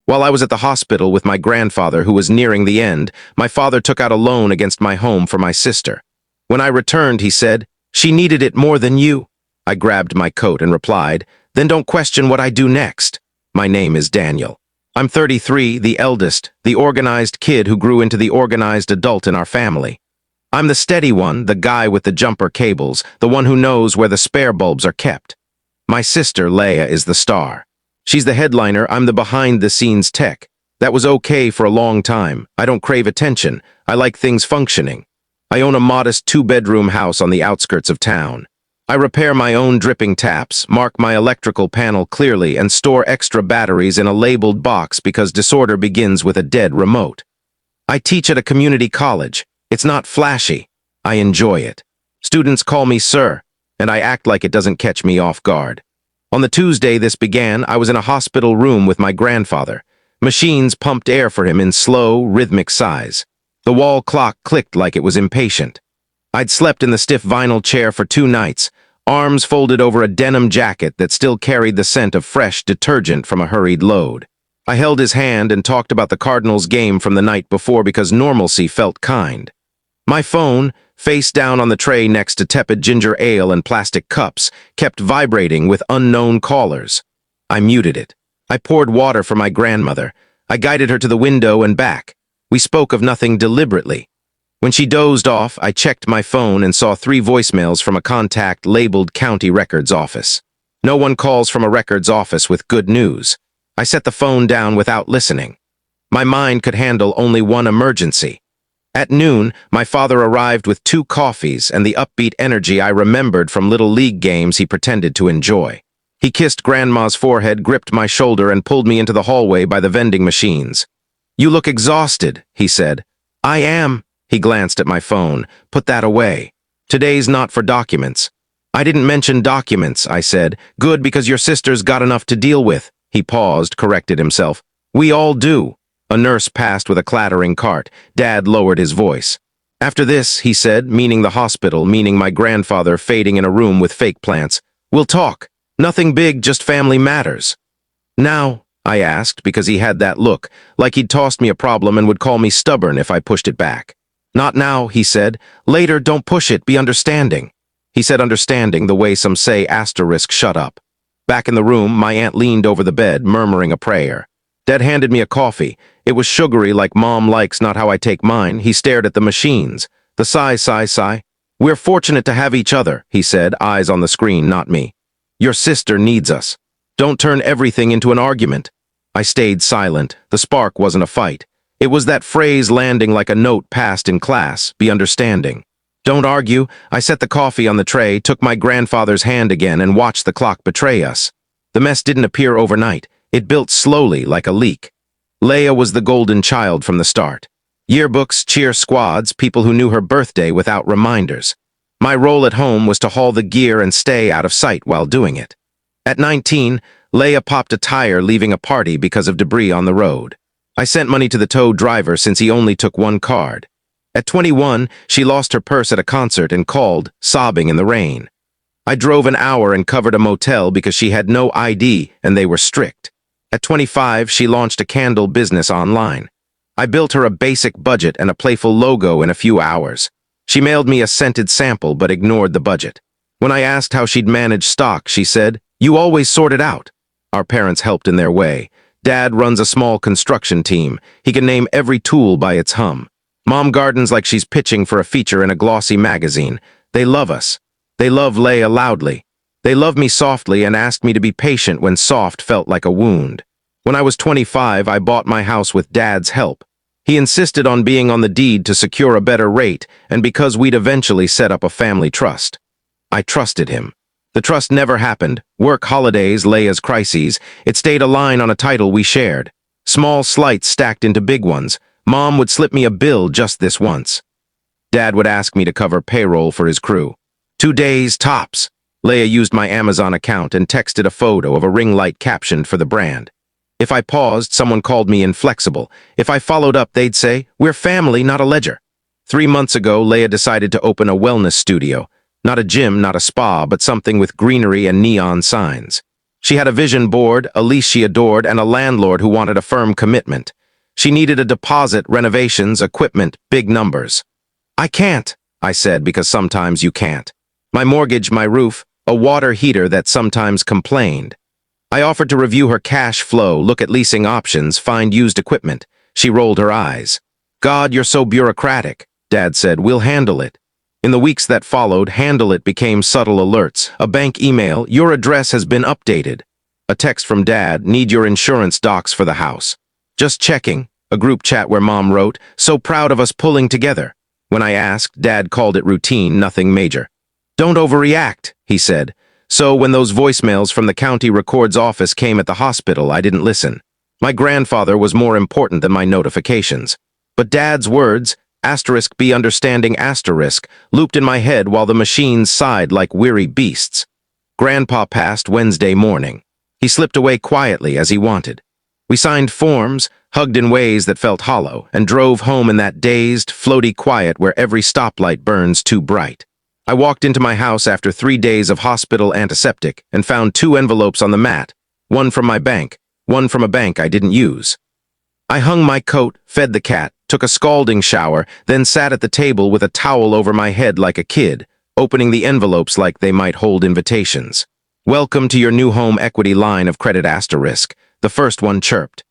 While I was at the hospital with my grandfather who was nearing the end, my father took out a loan against my home for my sister. When I returned, he said, "She needed it more than you." I grabbed my coat and replied, "Then don't question what I do next." My name is Daniel. I'm 33, the eldest, the organized kid who grew into the organized adult in our family. I'm the steady one, the guy with the jumper cables, the one who knows where the spare bulbs are kept. My sister, Leia, is the star. She's the headliner, I'm the behind-the-scenes tech. That was okay for a long time. I don't crave attention. I like things functioning. I own a modest two-bedroom house on the outskirts of town. I repair my own dripping taps, mark my electrical panel clearly, and store extra batteries in a labeled box because disorder begins with a dead remote. I teach at a community college. It's not flashy. I enjoy it. Students call me sir, and I act like it doesn't catch me off guard. On the Tuesday this began, I was in a hospital room with my grandfather. Machines pumped air for him in slow, rhythmic sighs. The wall clock clicked like it was impatient. I'd slept in the stiff vinyl chair for 2 nights, arms folded over a denim jacket that still carried the scent of fresh detergent from a hurried load. I held his hand and talked about the Cardinals game from the night before because normalcy felt kind. My phone, face down on the tray next to tepid ginger ale and plastic cups, kept vibrating with unknown callers. I muted it. I poured water for my grandmother. I guided her to the window and back. We spoke of nothing deliberately. When she dozed off, I checked my phone and saw 3 voicemails from a contact labeled County Records Office. No one calls from a records office with good news. I set the phone down without listening. My mind could handle only one emergency. At noon, my father arrived with 2 coffees and the upbeat energy I remembered from Little League games he pretended to enjoy. He kissed Grandma's forehead, gripped my shoulder, and pulled me into the hallway by the vending machines. "You look exhausted," he said. "I am." He glanced at my phone. "Put that away. Today's not for documents." "I didn't mention documents," I said. "Good, because your sister's got enough to deal with." He paused, corrected himself. "We all do." A nurse passed with a clattering cart. Dad lowered his voice. "After this," he said, meaning the hospital, meaning my grandfather fading in a room with fake plants, "we'll talk. Nothing big, just family matters." "Now?" I asked, because he had that look, like he'd tossed me a problem and would call me stubborn if I pushed it back. "Not now," he said. "Later, don't push it, be understanding." He said understanding the way some say asterisk shut up. Back in the room, my aunt leaned over the bed, murmuring a prayer. Dad handed me a coffee. It was sugary like Mom likes, not how I take mine. He stared at the machines. The sigh. "We're fortunate to have each other," he said, eyes on the screen, not me. "Your sister needs us. Don't turn everything into an argument." I stayed silent. The spark wasn't a fight. It was that phrase landing like a note passed in class, be understanding. "Don't argue." I set the coffee on the tray, took my grandfather's hand again, and watched the clock betray us. The mess didn't appear overnight. It built slowly, like a leak. Leia was the golden child from the start. Yearbooks, cheer squads, people who knew her birthday without reminders. My role at home was to haul the gear and stay out of sight while doing it. At 19, Leia popped a tire leaving a party because of debris on the road. I sent money to the tow driver since he only took 1 card. At 21, she lost her purse at a concert and called, sobbing in the rain. I drove an hour and covered a motel because she had no ID and they were strict. At 25, she launched a candle business online. I built her a basic budget and a playful logo in a few hours. She mailed me a scented sample but ignored the budget. When I asked how she'd manage stock, she said, "You always sort it out." Our parents helped in their way. Dad runs a small construction team. He can name every tool by its hum. Mom gardens like she's pitching for a feature in a glossy magazine. They love us. They love Leia loudly. They love me softly and asked me to be patient when soft felt like a wound. When I was 25, I bought my house with Dad's help. He insisted on being on the deed to secure a better rate, and because we'd eventually set up a family trust. I trusted him. The trust never happened. Work holidays, Leia's crises. It stayed a line on a title we shared. Small slights stacked into big ones. Mom would slip me a bill just this once. Dad would ask me to cover payroll for his crew. 2 days, tops. Leia used my Amazon account and texted a photo of a ring light captioned for the brand. If I paused, someone called me inflexible. If I followed up, they'd say, "We're family, not a ledger." 3 months ago, Leia decided to open a wellness studio. Not a gym, not a spa, but something with greenery and neon signs. She had a vision board, a lease she adored, and a landlord who wanted a firm commitment. She needed a deposit, renovations, equipment, big numbers. I can't, I said, because sometimes you can't. My mortgage, my roof, a water heater that sometimes complained. I offered to review her cash flow, look at leasing options, find used equipment. She rolled her eyes. God, you're so bureaucratic. Dad said, we'll handle it. In the weeks that followed, handle it became subtle alerts. A bank email, your address has been updated. A text from Dad, need your insurance docs for the house. Just checking. A group chat where Mom wrote, so proud of us pulling together. When I asked, Dad called it routine, nothing major. Don't overreact, he said. So when those voicemails from the county records office came at the hospital, I didn't listen. My grandfather was more important than my notifications. But Dad's words, *be understanding*, looped in my head while the machines sighed like weary beasts. Grandpa passed Wednesday morning. He slipped away quietly as he wanted. We signed forms, hugged in ways that felt hollow, and drove home in that dazed, floaty quiet where every stoplight burns too bright. I walked into my house after 3 days of hospital antiseptic and found 2 envelopes on the mat, one from my bank, one from a bank I didn't use. I hung my coat, fed the cat, took a scalding shower, then sat at the table with a towel over my head like a kid, opening the envelopes like they might hold invitations. Welcome to your new home equity line of credit *, the first one chirped.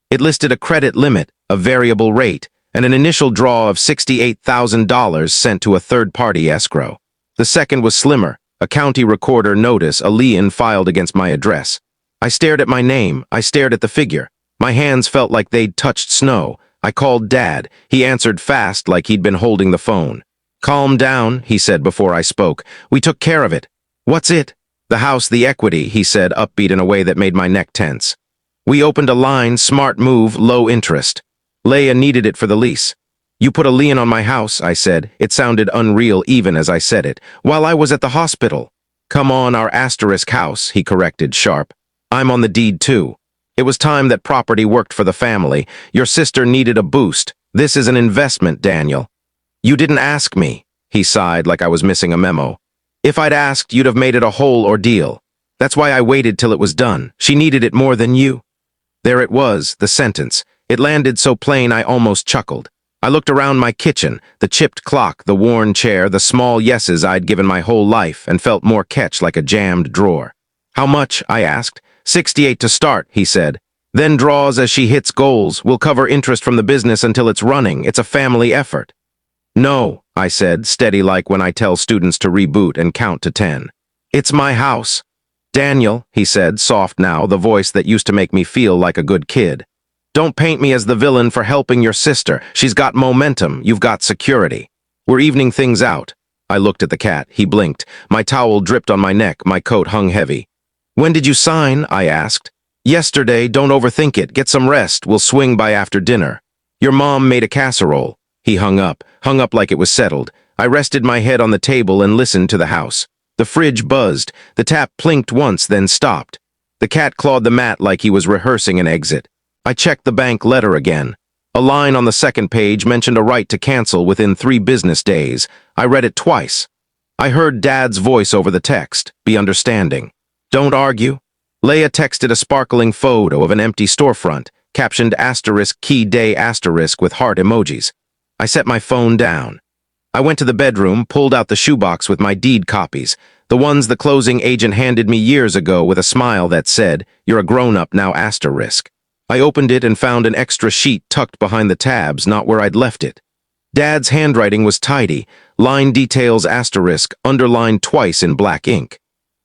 It listed a credit limit, a variable rate, and an initial draw of $68,000 sent to a third-party escrow. The second was slimmer, a county recorder notice, a lien filed against my address. I stared at my name, I stared at the figure. My hands felt like they'd touched snow. I called Dad. He answered fast like he'd been holding the phone. Calm down, he said before I spoke. We took care of it. What's it? The house, the equity, he said, upbeat in a way that made my neck tense. We opened a line, smart move, low interest. Leia needed it for the lease. You put a lien on my house, I said. It sounded unreal even as I said it. While I was at the hospital. Come on, our * house, he corrected, sharp. I'm on the deed too. It was time that property worked for the family. Your sister needed a boost. This is an investment, Daniel. You didn't ask me, he sighed like I was missing a memo. If I'd asked, you'd have made it a whole ordeal. That's why I waited till it was done. She needed it more than you. There it was, the sentence. It landed so plain I almost chuckled. I looked around my kitchen, the chipped clock, the worn chair, the small yeses I'd given my whole life, and felt more catch like a jammed drawer. How much? I asked. 68 to start, he said. Then draws as she hits goals. We'll cover interest from the business until it's running. It's a family effort. No, I said, steady like when I tell students to reboot and count to 10. It's my house. Daniel, he said, soft now, the voice that used to make me feel like a good kid. Don't paint me as the villain for helping your sister. She's got momentum. You've got security. We're evening things out. I looked at the cat. He blinked. My towel dripped on my neck. My coat hung heavy. When did you sign? I asked. Yesterday. Don't overthink it. Get some rest. We'll swing by after dinner. Your mom made a casserole. He hung up like it was settled. I rested my head on the table and listened to the house. The fridge buzzed. The tap plinked once, then stopped. The cat clawed the mat like he was rehearsing an exit. I checked the bank letter again. A line on the second page mentioned a right to cancel within 3 business days. I read it twice. I heard Dad's voice over the text. Be understanding. Don't argue. Leia texted a sparkling photo of an empty storefront, captioned *key day* with heart emojis. I set my phone down. I went to the bedroom, pulled out the shoebox with my deed copies, the ones the closing agent handed me years ago with a smile that said, "You're a grown-up now *." I opened it and found an extra sheet tucked behind the tabs, not where I'd left it. Dad's handwriting was tidy, line details * underlined twice in black ink.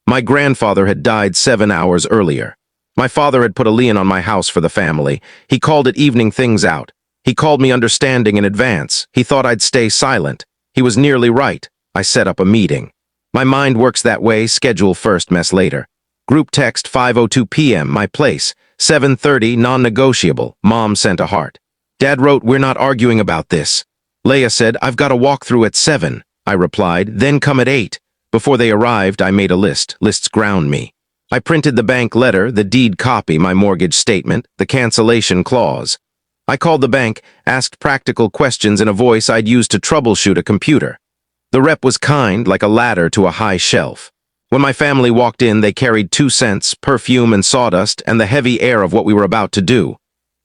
My grandfather had died 7 hours earlier. My father had put a lien on my house for the family. He called it evening things out. He called me understanding in advance. He thought I'd stay silent. He was nearly right. I set up a meeting. My mind works that way, schedule first, mess later. Group text 5:02 p.m., my place. 7:30, non-negotiable. Mom sent a heart. Dad wrote, "We're not arguing about this." Leia said, "I've got a walkthrough at 7. I replied, "Then come at 8. Before they arrived, I made a list. Lists ground me. I printed the bank letter, the deed copy, my mortgage statement, the cancellation clause. I called the bank, asked practical questions in a voice I'd used to troubleshoot a computer. The rep was kind, like a ladder to a high shelf. When my family walked in, they carried 2 cents, perfume and sawdust, and the heavy air of what we were about to do.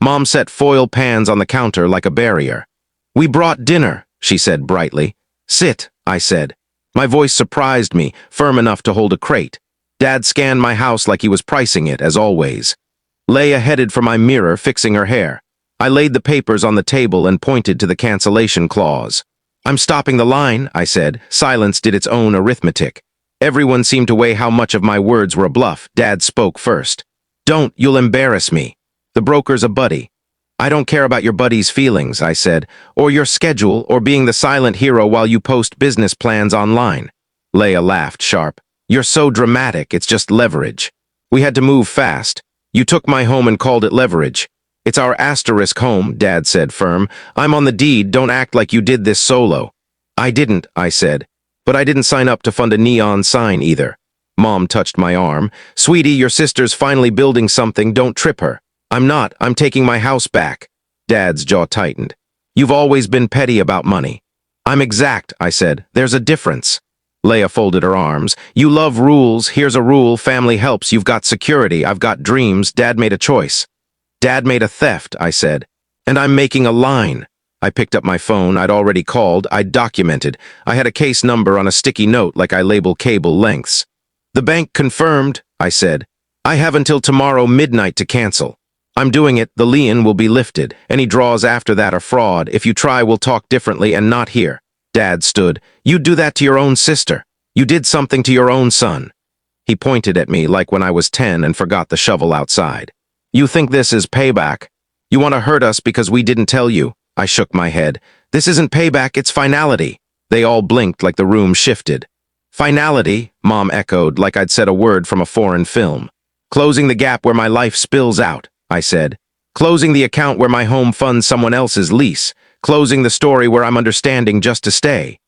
Mom set foil pans on the counter like a barrier. "We brought dinner," she said brightly. "Sit," I said. My voice surprised me, firm enough to hold a crate. Dad scanned my house like he was pricing it, as always. Leia headed for my mirror, fixing her hair. I laid the papers on the table and pointed to the cancellation clause. "I'm stopping the line," I said. Silence did its own arithmetic. Everyone seemed to weigh how much of my words were a bluff. Dad spoke first. "Don't, you'll embarrass me. The broker's a buddy." "I don't care about your buddy's feelings," I said, "or your schedule, or being the silent hero while you post business plans online." Leia laughed sharp. "You're so dramatic, it's just leverage. We had to move fast. You took my home and called it leverage." "It's our asterisk home," Dad said firm. "I'm on the deed, don't act like you did this solo." "I didn't," I said. "But I didn't sign up to fund a neon sign either." Mom touched my arm. "Sweetie, your sister's finally building something, don't trip her." "I'm not, I'm taking my house back." Dad's jaw tightened. "You've always been petty about money." "I'm exact," I said. "There's a difference." Leia folded her arms. "You love rules, here's a rule, family helps, you've got security, I've got dreams, Dad made a choice." "Dad made a theft," I said. "And I'm making a line." I picked up my phone. I'd already called. I'd documented. I had a case number on a sticky note like I label cable lengths. "The bank confirmed," I said. "I have until tomorrow midnight to cancel. I'm doing it. The lien will be lifted. Any draws after that are fraud. If you try, we'll talk differently and not here." Dad stood. "You'd do that to your own sister. You did something to your own son." He pointed at me like when I was 10 and forgot the shovel outside. "You think this is payback? You want to hurt us because we didn't tell you?" I shook my head. "This isn't payback, it's finality." They all blinked like the room shifted. "Finality," Mom echoed like I'd said a word from a foreign film. "Closing the gap where my life spills out," I said. "Closing the account where my home funds someone else's lease. Closing the story where I'm understanding just to stay."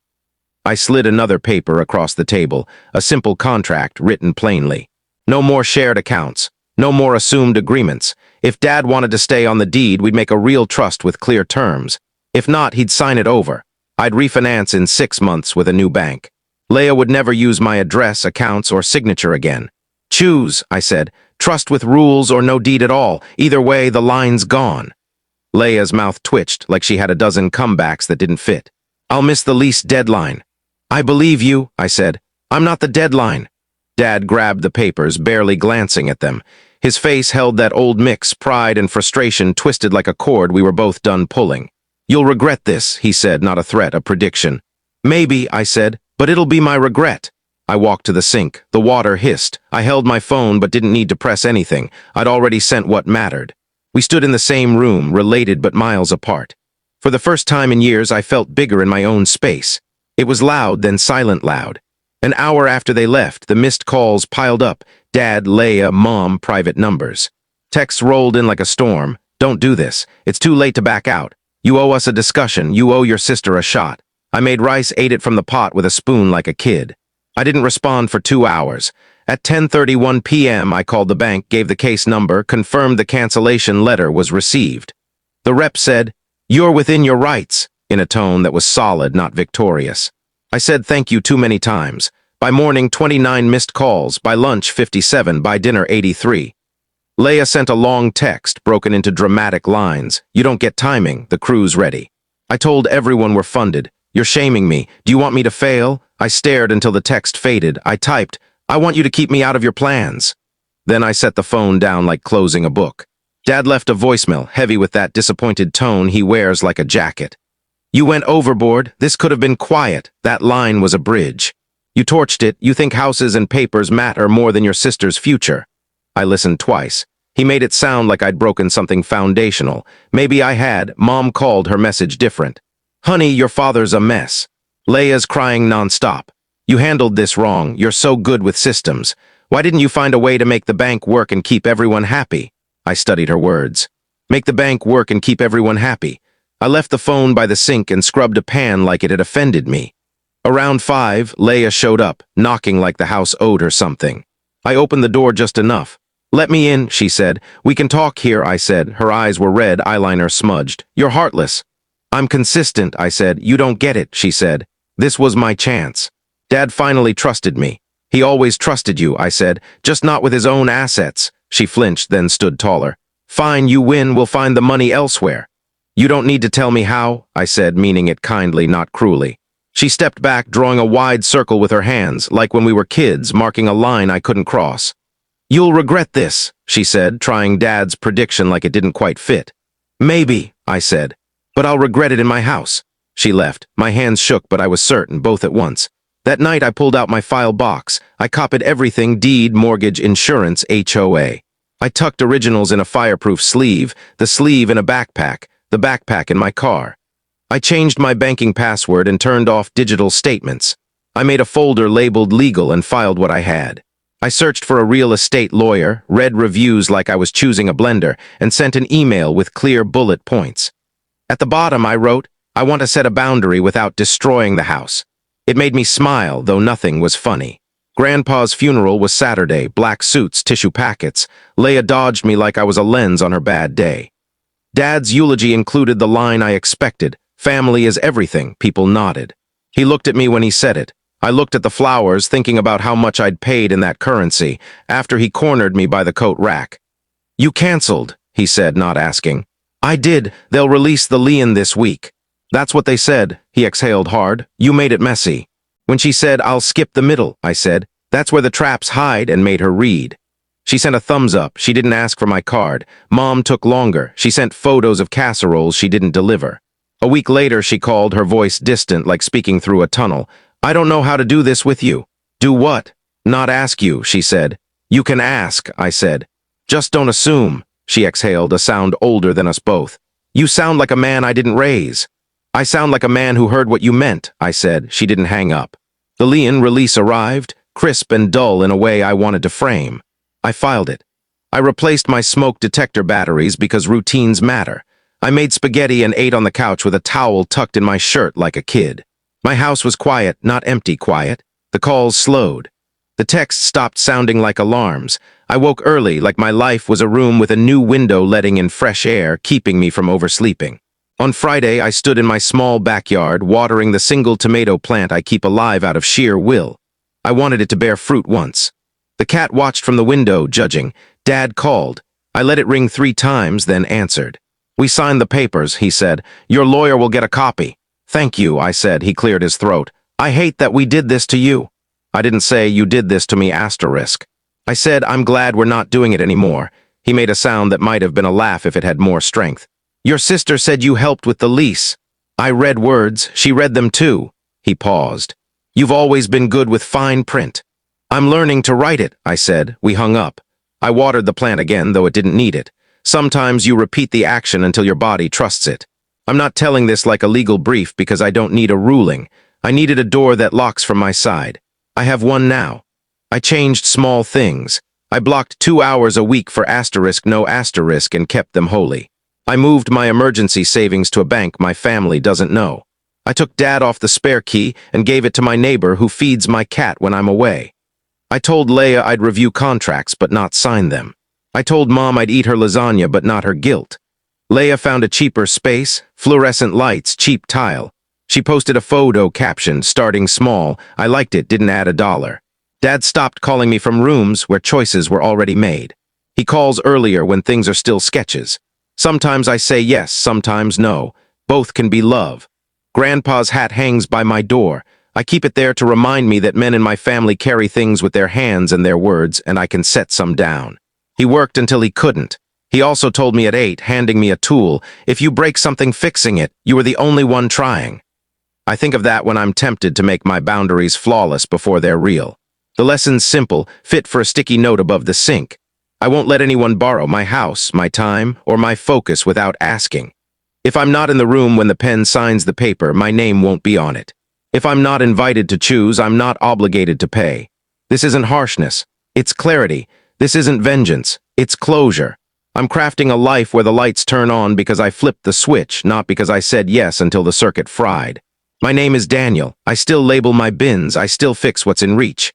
I slid another paper across the table, a simple contract written plainly. No more shared accounts. No more assumed agreements. If Dad wanted to stay on the deed, we'd make a real trust with clear terms. If not, he'd sign it over. I'd refinance in 6 months with a new bank. Leia would never use my address, accounts, or signature again. "Choose," I said. "Trust with rules or no deed at all. Either way, the line's gone." Leia's mouth twitched like she had a dozen comebacks that didn't fit. "I'll miss the lease deadline." "I believe you," I said. "I'm not the deadline." Dad grabbed the papers, barely glancing at them. His face held that old mix, pride and frustration twisted like a cord we were both done pulling. "You'll regret this," he said, not a threat, a prediction. "Maybe," I said, "but it'll be my regret." I walked to the sink. The water hissed. I held my phone but didn't need to press anything. I'd already sent what mattered. We stood in the same room, related but miles apart. For the first time in years, I felt bigger in my own space. It was loud, then silent loud. An hour after they left, the missed calls piled up. Dad, Leia, Mom, private numbers. Texts rolled in like a storm. "Don't do this. It's too late to back out. You owe us a discussion. You owe your sister a shot." I made rice, ate it from the pot with a spoon like a kid. I didn't respond for 2 hours. At 10:31 p.m., I called the bank, gave the case number, confirmed the cancellation letter was received. The rep said, "You're within your rights," in a tone that was solid, not victorious. I said thank you too many times. By morning, 29 missed calls. By lunch, 57. By dinner, 83. Leia sent a long text, broken into dramatic lines. "You don't get timing. The crew's ready." I told everyone we're funded. "You're shaming me. Do you want me to fail?" I stared until the text faded. I typed, "I want you to keep me out of your plans." Then I set the phone down like closing a book. Dad left a voicemail, heavy with that disappointed tone he wears like a jacket. "You went overboard. This could have been quiet. That line was a bridge. You torched it. You think houses and papers matter more than your sister's future." I listened twice. He made it sound like I'd broken something foundational. Maybe I had. Mom called, her message different. "Honey, your father's a mess." Leia's crying nonstop. "You handled this wrong. You're so good with systems. Why didn't you find a way to make the bank work and keep everyone happy?" I studied her words. Make the bank work and keep everyone happy. I left the phone by the sink and scrubbed a pan like it had offended me. Around 5, Leia showed up, knocking like the house owed her something. I opened the door just enough. "Let me in," she said. "We can talk here," I said. Her eyes were red, eyeliner smudged. "You're heartless." "I'm consistent," I said. "You don't get it," she said. This was my chance. Dad finally trusted me. He always trusted you, I said, just not with his own assets. She flinched, then stood taller. Fine, you win, we'll find the money elsewhere. You don't need to tell me how, I said, meaning it kindly, not cruelly. She stepped back, drawing a wide circle with her hands, like when we were kids, marking a line I couldn't cross. You'll regret this, she said, trying Dad's prediction like it didn't quite fit. Maybe, I said, but I'll regret it in my house. She left. My hands shook, but I was certain, both at once. That night I pulled out my file box. I copied everything: deed, mortgage, insurance, HOA. I tucked originals in a fireproof sleeve, the sleeve in a backpack, the backpack in my car. I changed my banking password and turned off digital statements. I made a folder labeled legal and filed what I had. I searched for a real estate lawyer, read reviews like I was choosing a blender, and sent an email with clear bullet points. At the bottom I wrote, I want to set a boundary without destroying the house. It made me smile, though nothing was funny. Grandpa's funeral was Saturday, black suits, tissue packets. Leia dodged me like I was a lens on her bad day. Dad's eulogy included the line I expected, family is everything. People nodded. He looked at me when he said it. I looked at the flowers, thinking about how much I'd paid in that currency, after he cornered me by the coat rack. You canceled, he said, not asking. I did. They'll release the lien this week. That's what they said. He exhaled hard. You made it messy. When she said, I'll skip the middle, I said, that's where the traps hide, and made her read. She sent a thumbs up. She didn't ask for my card. Mom took longer. She sent photos of casseroles she didn't deliver. A week later, she called, her voice distant, like speaking through a tunnel. I don't know how to do this with you. Do what? Not ask you, she said. You can ask, I said. Just don't assume, she exhaled, a sound older than us both. You sound like a man I didn't raise. I sound like a man who heard what you meant, I said. She didn't hang up. The lien release arrived, crisp and dull in a way I wanted to frame. I filed it. I replaced my smoke detector batteries because routines matter. I made spaghetti and ate on the couch with a towel tucked in my shirt like a kid. My house was quiet, not empty quiet. The calls slowed. The texts stopped sounding like alarms. I woke early, like my life was a room with a new window letting in fresh air, keeping me from oversleeping. On Friday, I stood in my small backyard, watering the single tomato plant I keep alive out of sheer will. I wanted it to bear fruit once. The cat watched from the window, judging. Dad called. I let it ring 3 times, then answered. We signed the papers, he said. Your lawyer will get a copy. Thank you, I said. He cleared his throat. I hate that we did this to you. I didn't say you did this to me asterisk. I said I'm glad we're not doing it anymore. He made a sound that might have been a laugh if it had more strength. Your sister said you helped with the lease. I read words. She read them too. He paused. You've always been good with fine print. I'm learning to write it, I said. We hung up. I watered the plant again, though it didn't need it. Sometimes you repeat the action until your body trusts it. I'm not telling this like a legal brief because I don't need a ruling. I needed a door that locks from my side. I have one now. I changed small things. I blocked 2 hours a week for asterisk, no asterisk, and kept them holy. I moved my emergency savings to a bank my family doesn't know. I took Dad off the spare key and gave it to my neighbor who feeds my cat when I'm away. I told Leia I'd review contracts but not sign them. I told Mom I'd eat her lasagna but not her guilt. Leia found a cheaper space, fluorescent lights, cheap tile. She posted a photo captioned, starting small. I liked it, didn't add $1. Dad stopped calling me from rooms where choices were already made. He calls earlier when things are still sketches. Sometimes I say yes, sometimes no. Both can be love. Grandpa's hat hangs by my door. I keep it there to remind me that men in my family carry things with their hands and their words, and I can set some down. He worked until he couldn't. He also told me at 8, handing me a tool, if you break something fixing it, you are the only one trying. I think of that when I'm tempted to make my boundaries flawless before they're real. The lesson's simple, fit for a sticky note above the sink. I won't let anyone borrow my house, my time, or my focus without asking. If I'm not in the room when the pen signs the paper, my name won't be on it. If I'm not invited to choose, I'm not obligated to pay. This isn't harshness. It's clarity. This isn't vengeance. It's closure. I'm crafting a life where the lights turn on because I flipped the switch, not because I said yes until the circuit fried. My name is Daniel. I still label my bins. I still fix what's in reach.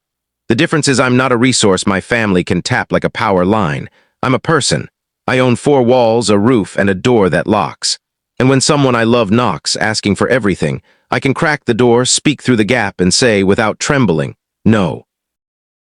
The difference is I'm not a resource my family can tap like a power line. I'm a person. I own 4 walls, a roof, and a door that locks. And when someone I love knocks, asking for everything, I can crack the door, speak through the gap, and say, without trembling, no.